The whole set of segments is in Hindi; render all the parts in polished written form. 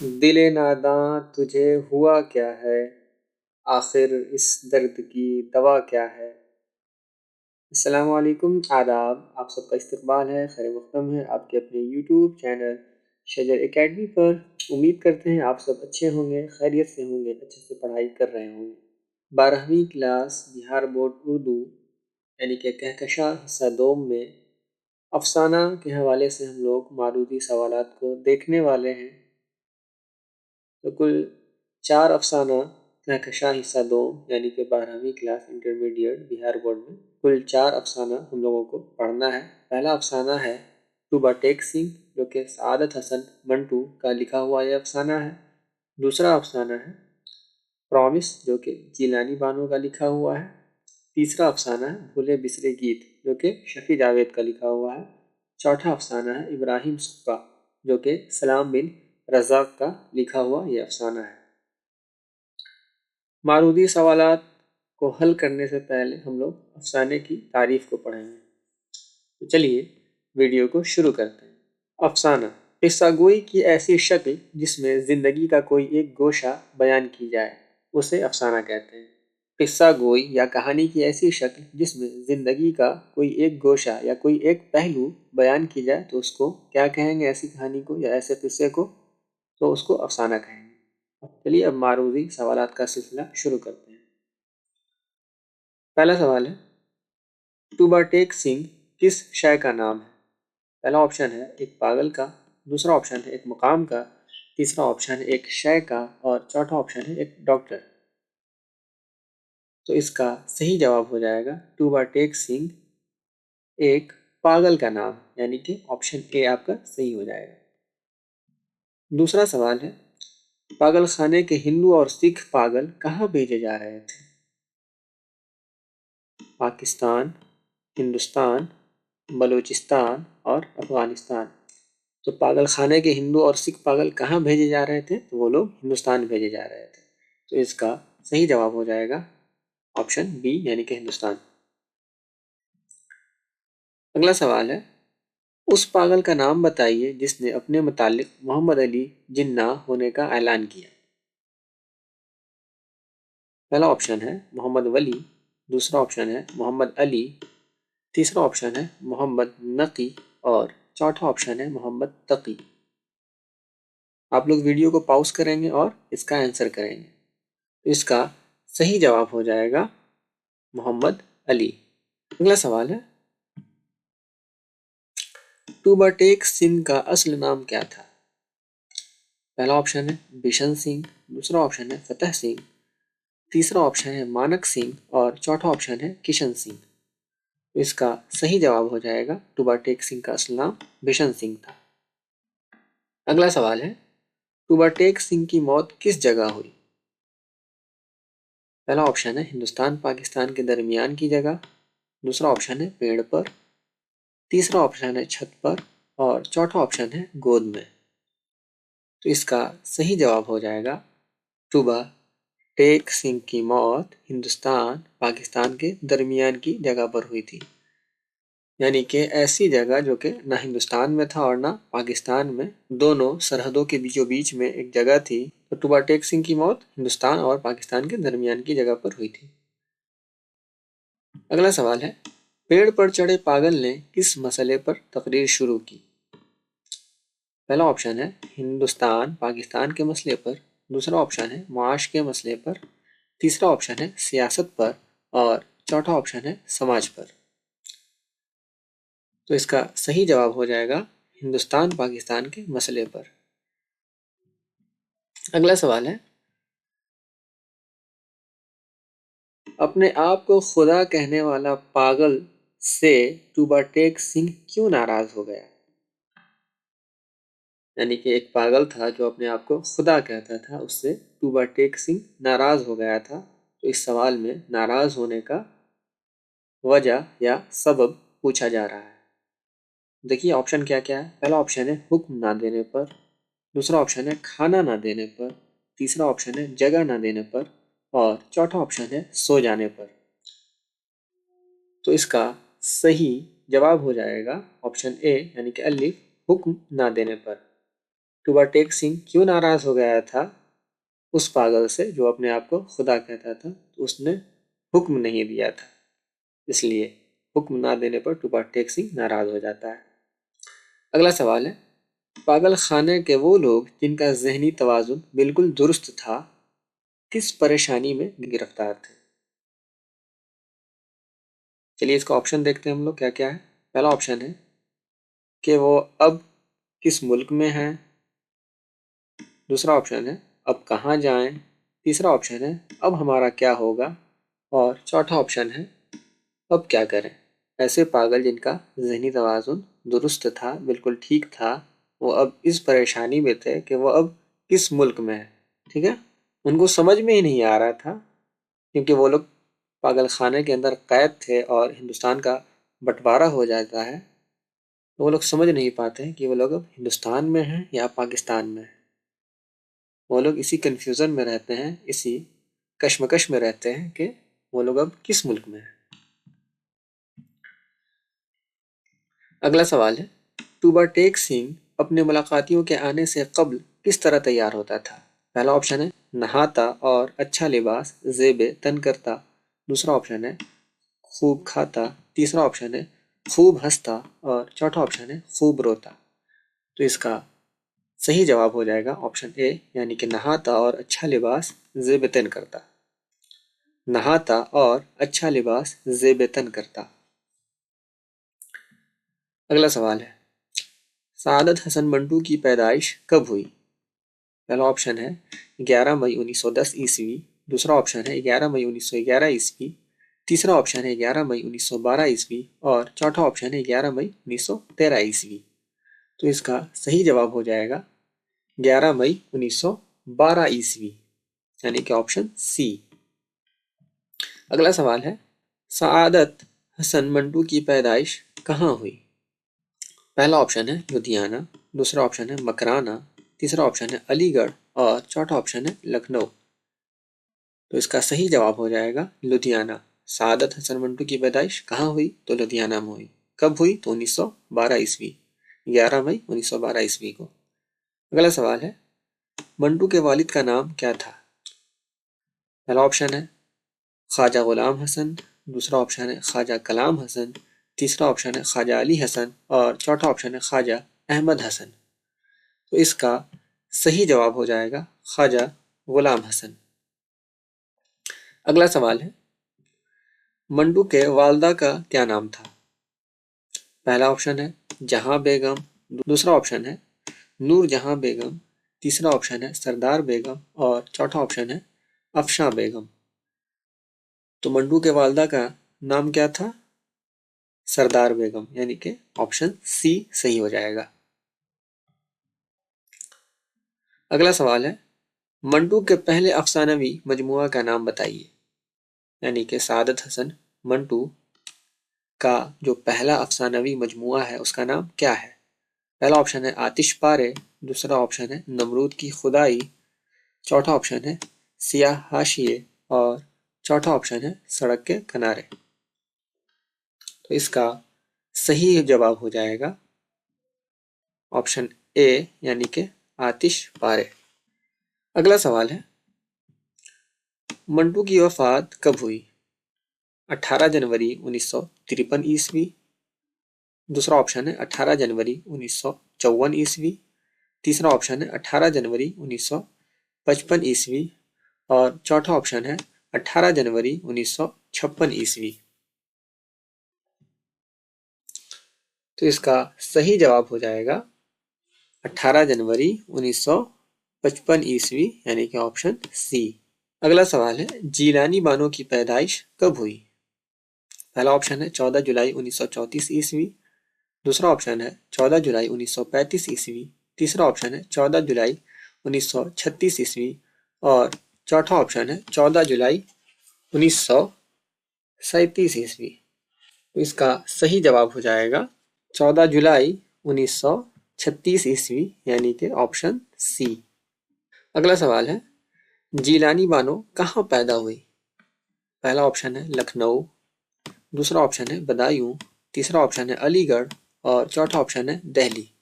दिले नादां तुझे हुआ क्या है, आखिर इस दर्द की दवा क्या है। अस्सलाम वालेकुम, आदाब। आप सबका इस्तकबाल है, खैर मक़दम है आपके अपने यूट्यूब चैनल शजर एकेडमी पर। उम्मीद करते हैं आप सब अच्छे होंगे, खैरियत से होंगे, अच्छे से पढ़ाई कर रहे होंगे। 12वीं क्लास बिहार बोर्ड उर्दू यानी कि कहकशा हिस्सा दोम में अफसाना के हवाले से हम लोग मारूदी सवालात को देखने वाले हैं। तो कुल 4 अफसाना कहकशा हिस्सा दो यानी कि 12वीं क्लास इंटरमीडिएट बिहार बोर्ड में कुल 4 अफसाना हम लोगों को पढ़ना है। पहला अफसाना है टूबा टेक सिंह, जो कि सआदत हसन मंटू का लिखा हुआ यह अफसाना है। दूसरा अफसाना है प्रॉमिस, जो कि जिलानी बानो का लिखा हुआ है। तीसरा अफसाना है भूले बिसरे गीत, जो कि शफी जावेद का लिखा हुआ है। चौथा अफसाना है इब्राहिम सुक्का, जो कि सलाम बिन रज़ाक का लिखा हुआ यह अफसाना है। मारूदी सवालात को हल करने से पहले हम लोग अफसाने की तारीफ को पढ़ेंगे। तो चलिए वीडियो को शुरू करते हैं। अफसाना किस्सा गोई की ऐसी शक्ल जिसमें जिंदगी का कोई एक गोशा बयान की जाए, उसे अफसाना कहते हैं। किस्सा गोई या कहानी की ऐसी शक्ल जिसमें जिंदगी का कोई एक गोशा या कोई एक पहलू बयान की जाए तो उसको क्या कहेंगे? ऐसी कहानी को या ऐसे किस्से को तो उसको अफसाना कहेंगे। चलिए अब मारूदी सवालात का सिलसिला शुरू करते हैं। पहला सवाल है टूबा टेक सिंह किस शय का नाम है? पहला ऑप्शन है एक पागल का, दूसरा ऑप्शन है एक मुकाम का, तीसरा ऑप्शन है एक शय का और चौथा ऑप्शन है एक डॉक्टर। तो इसका सही जवाब हो जाएगा टूबा टेक सिंह एक पागल का नाम, यानी कि ऑप्शन ए आपका सही हो जाएगा। दूसरा सवाल है पागल खाने के हिंदू और सिख पागल कहाँ भेजे जा रहे थे? पाकिस्तान, हिंदुस्तान, बलूचिस्तान और अफगानिस्तान। तो पागल खाने के हिंदू और सिख पागल कहाँ भेजे जा रहे थे? तो वो लोग हिंदुस्तान भेजे जा रहे थे। तो इसका सही जवाब हो जाएगा ऑप्शन बी यानी कि हिंदुस्तान। अगला सवाल है उस पागल का नाम बताइए जिसने अपने मुतालिक मोहम्मद अली जिन्ना होने का ऐलान किया। पहला ऑप्शन है मोहम्मद वली, दूसरा ऑप्शन है मोहम्मद अली, तीसरा ऑप्शन है मोहम्मद नकी और चौथा ऑप्शन है मोहम्मद तकी। आप लोग वीडियो को पॉज करेंगे और इसका आंसर करेंगे। तो इसका सही जवाब हो जाएगा मोहम्मद अली। अगला सवाल है टूबा टेक सिंह का असल नाम क्या था? पहला ऑप्शन है बिशन सिंह, दूसरा ऑप्शन है फतेह सिंह, तीसरा ऑप्शन है मानक सिंह और चौथा ऑप्शन है किशन सिंह। तो इसका सही जवाब हो जाएगा टूबा टेक सिंह का असल नाम बिशन सिंह था। अगला सवाल है टूबा टेक सिंह की मौत किस जगह हुई? पहला ऑप्शन है हिंदुस्तान पाकिस्तान के दरमियान की जगह, दूसरा ऑप्शन है पेड़ पर, तीसरा ऑप्शन है छत पर और चौथा ऑप्शन है गोद में। तो इसका सही जवाब हो जाएगा टूबा टेक सिंह की मौत हिंदुस्तान पाकिस्तान के दरमियान की जगह पर हुई थी, यानी कि ऐसी जगह जो कि ना हिंदुस्तान में था और ना पाकिस्तान में, दोनों सरहदों के बीचों बीच में एक जगह थी। तो टूबा टेक सिंह की मौत हिंदुस्तान और पाकिस्तान के दरमियान की जगह पर हुई थी। अगला सवाल है पेड़ पर चढ़े पागल ने किस मसले पर तकरीर शुरू की? पहला ऑप्शन है हिंदुस्तान पाकिस्तान के मसले पर, दूसरा ऑप्शन है मुआश के मसले पर, तीसरा ऑप्शन है सियासत पर और चौथा ऑप्शन है समाज पर। तो इसका सही जवाब हो जाएगा हिंदुस्तान पाकिस्तान के मसले पर। अगला सवाल है अपने आप को खुदा कहने वाला पागल से टूबा टेक सिंह क्यों नाराज हो गया? यानी कि एक पागल था जो अपने आप को खुदा कहता था, उससे टूबा टेक सिंह नाराज हो गया था। तो इस सवाल में नाराज होने का वजह या सबब पूछा जा रहा है। देखिए ऑप्शन क्या क्या है। पहला ऑप्शन है हुक्म ना देने पर, दूसरा ऑप्शन है खाना ना देने पर, तीसरा ऑप्शन है जगह ना देने पर और चौथा ऑप्शन है सो जाने पर। तो इसका सही जवाब हो जाएगा ऑप्शन ए यानी कि अलिफ हुक्म ना देने पर। टूबा टेक सिंह क्यों नाराज हो गया था उस पागल से जो अपने आप को खुदा कहता था, तो उसने हुक्म नहीं दिया था, इसलिए हुक्म ना देने पर टूबा टेक सिंह नाराज हो जाता है। अगला सवाल है, पागल खाने के वो लोग जिनका जहनी तवाजुन बिल्कुल दुरुस्त था किस परेशानी में गिरफ्तार थे? चलिए इसका ऑप्शन देखते हैं हम लोग क्या क्या है। पहला ऑप्शन है कि वो अब किस मुल्क में हैं। दूसरा ऑप्शन है अब कहाँ जाएं। तीसरा ऑप्शन है अब हमारा क्या होगा। और चौथा ऑप्शन है अब क्या करें। ऐसे पागल जिनका जहनी तवाजुन दुरुस्त था, बिल्कुल ठीक था, वो अब इस परेशानी में थे कि वो अब किस मुल्क में है। ठीक है, उनको समझ में ही नहीं आ रहा था, क्योंकि वो लोग पागल खाने के अंदर कैद थे और हिंदुस्तान का बंटवारा हो जाता है, तो वो लोग समझ नहीं पाते हैं कि वो लोग अब हिंदुस्तान में हैं या पाकिस्तान में हैं। वो लोग इसी कन्फ्यूज़न में रहते हैं, इसी कश्मकश में रहते हैं कि वो लोग अब किस मुल्क में हैं। अगला सवाल है, टूबा टेक सिंह अपने मुलाकातियों के आने से कब्ल किस तरह तैयार होता था? पहला ऑप्शन है नहाता और अच्छा लिबास जेब तन करता। दूसरा ऑप्शन है खूब खाता। तीसरा ऑप्शन है खूब हंसता। और चौथा ऑप्शन है खूब रोता। तो इसका सही जवाब हो जाएगा ऑप्शन ए, यानी कि नहाता और अच्छा लिबास जेब तन करता। नहाता और अच्छा लिबास जेब तन करता। अगला सवाल है, सादत हसन मंटू की पैदाइश कब हुई? पहला ऑप्शन है 11 मई 1910 ईस्वी। दूसरा ऑप्शन है 11 मई 1911 ईस्वी। तीसरा ऑप्शन है 11 मई 1912 ईस्वी। और चौथा ऑप्शन है 11 मई 1913 ईस्वी। तो इसका सही जवाब हो जाएगा 11 मई 1912 ईस्वी, यानी कि ऑप्शन सी। अगला सवाल है, सआदत हसन मंटू की पैदाइश कहाँ हुई? पहला ऑप्शन है लुधियाना। दूसरा ऑप्शन है मकराना। तीसरा ऑप्शन है अलीगढ़। और चौथा ऑप्शन है लखनऊ। तो इसका सही जवाब हो जाएगा लुधियाना। सादत हसन मंटू की पैदाइश कहाँ हुई? तो लुधियाना में हुई। कब हुई? तो 1912 ईस्वी, 11 मई 1912 ईस्वी को। अगला सवाल है, मंटू के वालिद का नाम क्या था? पहला ऑप्शन है ख्वाजा गुलाम हसन। दूसरा ऑप्शन है ख्वाजा कलाम हसन। तीसरा ऑप्शन है ख्वाजा अली हसन। और चौथा ऑप्शन है ख्वाजा अहमद हसन। तो इसका सही जवाब हो जाएगा ख्वाजा गुलाम हसन। अगला सवाल है, मंटू के वालदा का क्या नाम था? पहला ऑप्शन है जहां बेगम। दूसरा ऑप्शन है नूर जहां बेगम। तीसरा ऑप्शन है सरदार बेगम। और चौथा ऑप्शन है अफशा बेगम। तो मंटू के वालदा का नाम क्या था? सरदार बेगम, यानी कि ऑप्शन सी सही हो जाएगा। अगला सवाल है, मंटू के पहले अफसानवी मजमुआ का नाम बताइए। यानी कि सादत हसन मंटू का जो पहला अफसानवी मजमुआ है उसका नाम क्या है? पहला ऑप्शन है आतिश पारे। दूसरा ऑप्शन है नमरूद की खुदाई। चौथा ऑप्शन है सियाह हाशिए। और चौथा ऑप्शन है सड़क के किनारे। तो इसका सही जवाब हो जाएगा ऑप्शन ए, यानी कि आतिश पारे। अगला सवाल है, मंटू की वफात कब हुई? 18 जनवरी 1953 ईस्वी। दूसरा ऑप्शन है 18 जनवरी 1954 ईस्वी। तीसरा ऑप्शन है 18 जनवरी 1955 ईस्वी। और चौथा ऑप्शन है 18 जनवरी 1956 ईस्वी। तो इसका सही जवाब हो जाएगा 18 जनवरी 1955 ईस्वी, यानी कि ऑप्शन सी। अगला सवाल है, जीलानी बानो की पैदाइश कब हुई? पहला ऑप्शन है 14 जुलाई 1934 ईस्वी। दूसरा ऑप्शन है 14 जुलाई 1935 ईस्वी। तीसरा ऑप्शन है 14 जुलाई 1936 ईस्वी। और चौथा ऑप्शन है 14 जुलाई 1937 ईस्वी। तो इसका सही जवाब हो जाएगा 14 जुलाई 1936 ईस्वी, यानी कि ऑप्शन सी। अगला सवाल है, जीलानी बानो कहाँ पैदा हुई? पहला ऑप्शन है लखनऊ। दूसरा ऑप्शन है बदायूं। तीसरा ऑप्शन है अलीगढ़। और चौथा ऑप्शन है दिल्ली।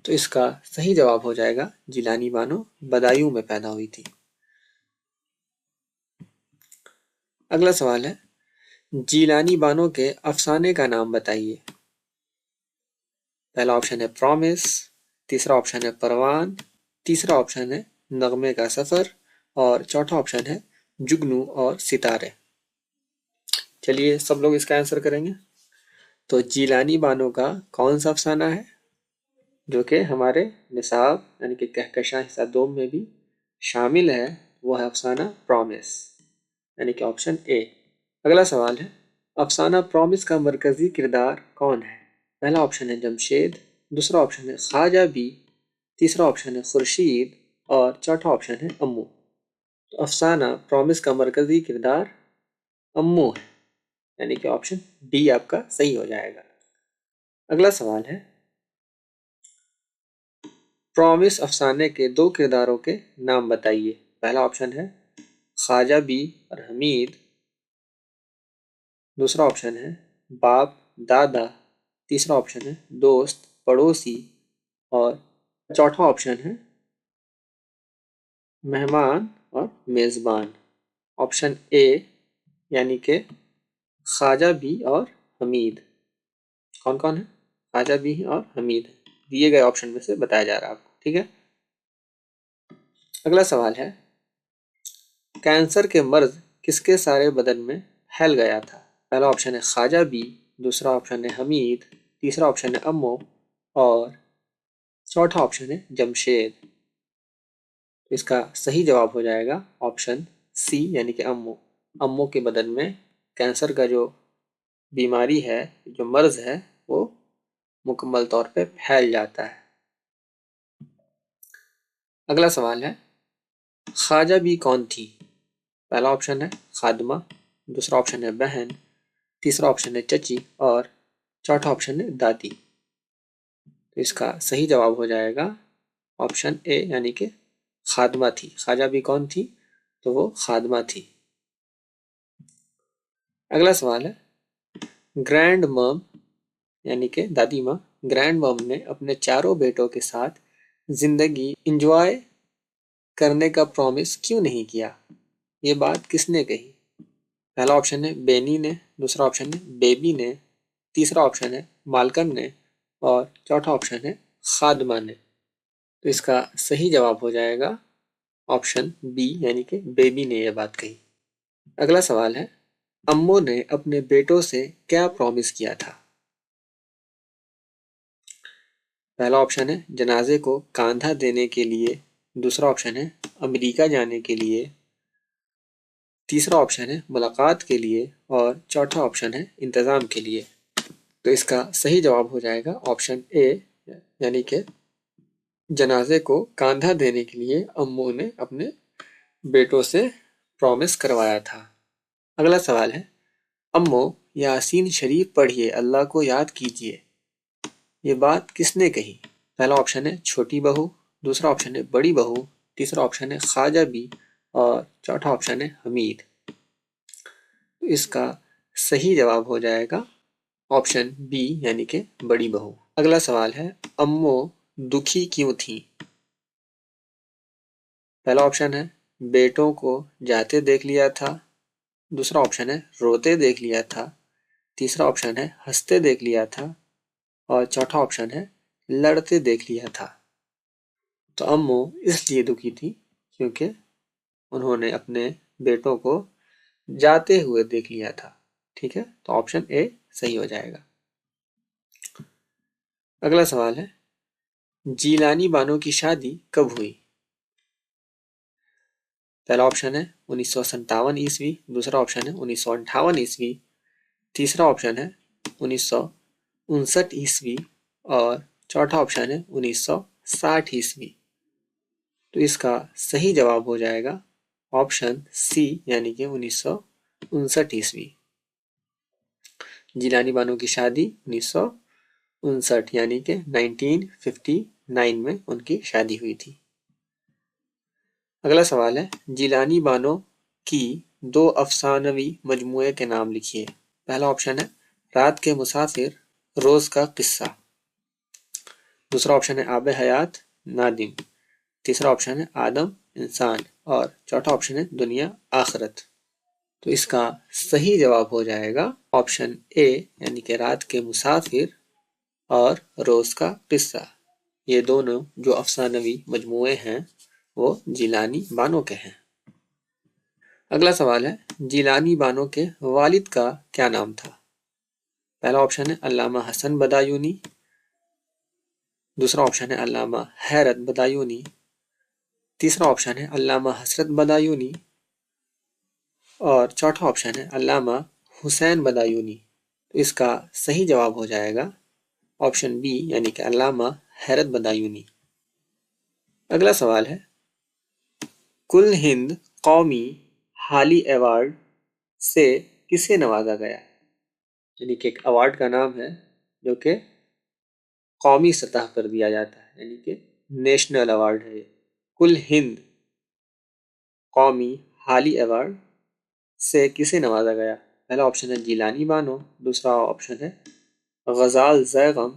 तो इसका सही जवाब हो जाएगा जिलानी बानो बदायूं में पैदा हुई थी। अगला सवाल है, जिलानी बानो के अफसाने का नाम बताइए। पहला ऑप्शन है प्रॉमिस, तीसरा ऑप्शन है परवान, तीसरा ऑप्शन है नगमे का सफर और चौथा ऑप्शन है जुगनू और सितारे। चलिए सब लोग इसका आंसर करेंगे। तो जिलानी बानो का कौन सा अफसाना है जो कि हमारे निसाब यानी कि कहकशां हिस्सा 2 में भी शामिल है? वो है अफसाना प्रॉमिस, यानी कि ऑप्शन ए। अगला सवाल है, अफसाना प्रॉमिस का मरकजी किरदार कौन है? पहला ऑप्शन है जमशेद, दूसरा ऑप्शन है ख्वाजा बी, तीसरा ऑप्शन है खुर्शीद और चौथा ऑप्शन है अम्मू। तो अफसाना प्रॉमिस का मरकजी किरदार अम्मू है, यानी कि ऑप्शन डी आपका सही हो जाएगा। अगला सवाल है, प्रॉमिस अफसाने के 2 किरदारों के नाम बताइए। पहला ऑप्शन है ख्वाजा बी और हमीद, दूसरा ऑप्शन है बाप दादा, तीसरा ऑप्शन है दोस्त पड़ोसी और चौथा ऑप्शन है मेहमान और मेज़बान। ऑप्शन ए यानी कि ख्वाजा बी और हमीद। कौन कौन है? ख्वाजा बी और हमीद दिए गए ऑप्शन में से बताया जा रहा है आपको, ठीक है। अगला सवाल है, कैंसर के मर्ज किसके सारे बदन में फैल गया था? पहला ऑप्शन है ख्वाजा बी, दूसरा ऑप्शन है हमीद, तीसरा ऑप्शन है अम्मो और चौथा ऑप्शन है जमशेद। तो इसका सही जवाब हो जाएगा ऑप्शन सी यानी कि अम्मो। अम्मो के बदन में कैंसर का जो बीमारी है, जो मर्ज है, वो मुकम्मल तौर पे फैल जाता है। अगला सवाल है, ख्वाजा बी कौन थी? पहला ऑप्शन है खादमा, दूसरा ऑप्शन है बहन, तीसरा ऑप्शन है चची और चौथा ऑप्शन है दादी। तो इसका सही जवाब हो जाएगा ऑप्शन ए यानी कि खादमा थी। ख्वाजा बी कौन थी? तो वो खादमा थी। अगला सवाल है, ग्रैंड मम यानी कि दादी माँ, ग्रैंड मम ने अपने चारों बेटों के साथ जिंदगी इंजॉय करने का प्रॉमिस क्यों नहीं किया? ये बात किसने कही? पहला ऑप्शन है बेनी ने, दूसरा ऑप्शन है बेबी ने, तीसरा ऑप्शन है मालकम ने और चौथा ऑप्शन है खादमा ने। तो इसका सही जवाब हो जाएगा ऑप्शन बी यानी कि बेबी ने यह बात कही। अगला सवाल है, अम्मो ने अपने बेटों से क्या प्रॉमिस किया था? पहला ऑप्शन है जनाजे को कांधा देने के लिए, दूसरा ऑप्शन है अमेरिका जाने के लिए, तीसरा ऑप्शन है मुलाकात के लिए और चौथा ऑप्शन है इंतज़ाम के लिए। तो इसका सही जवाब हो जाएगा ऑप्शन ए यानी कि जनाजे को कांधा देने के लिए अम्मू ने अपने बेटों से प्रॉमिस करवाया था। अगला सवाल है, अम्मो यासीन शरीफ पढ़िए अल्लाह को याद कीजिए, ये बात किसने कही? पहला ऑप्शन है छोटी बहू, दूसरा ऑप्शन है बड़ी बहू, तीसरा ऑप्शन है ख्वाजा बी और चौथा ऑप्शन है हमीद। तो इसका सही जवाब हो जाएगा ऑप्शन बी यानी कि बड़ी बहू। अगला सवाल है, अम्मो दुखी क्यों थी? पहला ऑप्शन है बेटों को जाते देख लिया था, दूसरा ऑप्शन है रोते देख लिया था, तीसरा ऑप्शन है हंसते देख लिया था और चौथा ऑप्शन है लड़ते देख लिया था। तो अम्मू इसलिए दुखी थी क्योंकि उन्होंने अपने बेटों को जाते हुए देख लिया था। ठीक है, तो ऑप्शन ए सही हो जाएगा। अगला सवाल है, जीलानी बानो की शादी कब हुई? पहला ऑप्शन है 1957 ईस्वी, दूसरा ऑप्शन है 1958 ईस्वी, तीसरा ऑप्शन है 1959 ईस्वी और चौथा ऑप्शन है 1960 ईस्वी। तो इसका सही जवाब हो जाएगा ऑप्शन सी यानी कि 1959 ईस्वी। जिलानी बानो की शादी 1959 यानी कि 1959 में उनकी शादी हुई थी। अगला सवाल है, जिलानी बानो की 2 अफसानवी मजमूए के नाम लिखिए। पहला ऑप्शन है रात के मुसाफिर, रोज का किस्सा, दूसरा ऑप्शन है आब हयात नादिम, तीसरा ऑप्शन है आदम इंसान और चौथा ऑप्शन है दुनिया आखिरत। तो इसका सही जवाब हो जाएगा ऑप्शन ए यानी कि रात के मुसाफिर और रोज का किस्सा। ये दोनों जो अफसानवी मजमूए हैं वो जिलानी बानो के हैं। अगला सवाल है, जिलानी बानो के वालिद का क्या नाम था? पहला ऑप्शन है अल्लामा हसन बदायूनी, दूसरा ऑप्शन है अल्लामा हैरत बदायूनी, तीसरा ऑप्शन है अल्लामा हसरत बदायूनी और चौथा ऑप्शन है अल्लामा हुसैन बदायूनी। तो इसका सही जवाब हो जाएगा ऑप्शन बी यानी कि अल्लामा हैरत बदायूनी। अगला सवाल है, कुल हिंद कौमी हाली अवार्ड से किसे नवाजा गया? यानी कि एक अवार्ड का नाम है जो कि कौमी सतह पर दिया जाता है, यानी कि नेशनल अवार्ड है ये। कुल हिंद कौमी हाली अवार्ड से किसे नवाजा गया? पहला ऑप्शन है जिलानी बानो, दूसरा ऑप्शन है गजाल जैगम,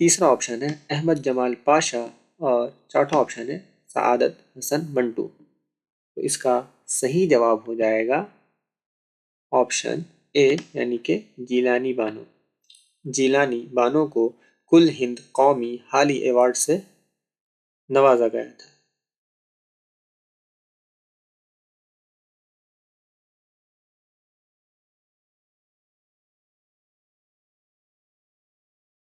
तीसरा ऑप्शन है अहमद जमाल पाशा और चौथा ऑप्शन है सआदत हसन मंटू। तो इसका सही जवाब हो जाएगा ऑप्शन ए यानी कि जिलानी बानो। जिलानी बानो को कुल हिंद कौमी हाली अवार्ड से नवाजा गया था।